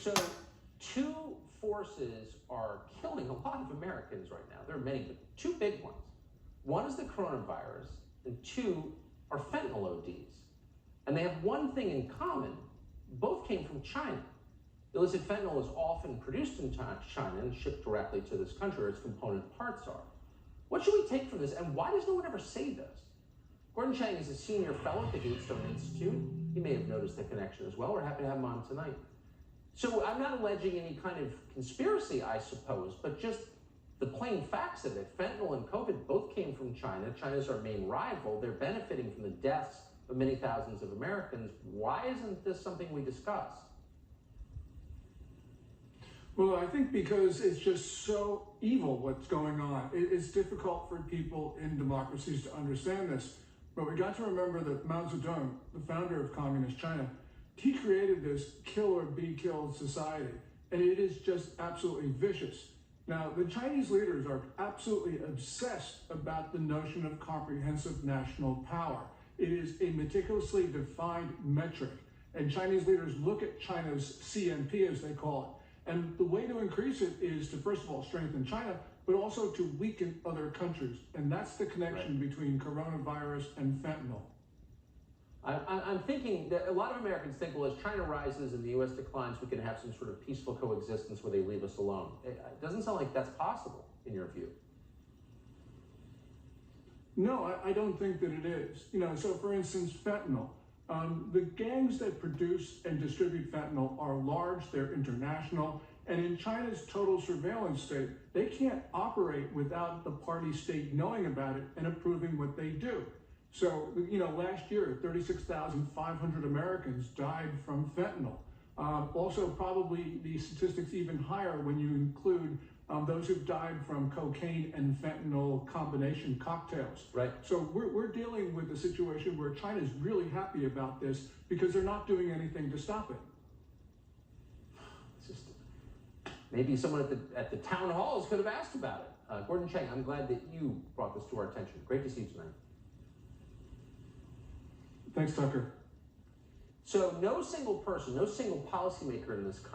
So two forces are killing a lot of Americans right now. There are many, but two big ones. One is the coronavirus, and two are fentanyl ODs. And they have one thing in common. Both came from China. Illicit fentanyl is often produced in China and shipped directly to this country, where its component parts are. What should we take from this, and why does no one ever say this? Gordon Chang is a senior fellow at the Gatestone Institute. He may have noticed the connection as well. We're happy to have him on tonight. So I'm not alleging any kind of conspiracy, I suppose, but just the plain facts of it. Fentanyl and COVID both came from China. China's our main rival. They're benefiting from the deaths of many thousands of Americans. Why isn't this something we discuss? Well, I think because it's just so evil what's going on. It's difficult for people in democracies to understand this. But we got to remember that Mao Zedong, the founder of Communist China, he created this kill or be killed society. And it is just absolutely vicious. Now, the Chinese leaders are absolutely obsessed about the notion of comprehensive national power. It is a meticulously defined metric. And Chinese leaders look at China's CNP, as they call it. And the way to increase it is to, first of all, strengthen China, but also to weaken other countries. And that's the connection between coronavirus and fentanyl. I'm thinking that a lot of Americans think, well, as China rises and the U.S. declines, we can have some sort of peaceful coexistence where they leave us alone. It doesn't sound like that's possible, in your view. No, I don't think that it is. So for instance, fentanyl. The gangs that produce and distribute fentanyl are large, they're international, and in China's total surveillance state, they can't operate without the party state knowing about it and approving what they do. So, last year, 36,500 Americans died from fentanyl. Also, probably the statistics even higher when you include those who've died from cocaine and fentanyl combination cocktails. Right. So we're dealing with a situation where China's really happy about this because they're not doing anything to stop it. It's just, maybe someone at the town halls could have asked about it. Gordon Chang, I'm glad that you brought this to our attention. Great to see you tonight. Thanks, Tucker. So no single person, no single policymaker in this country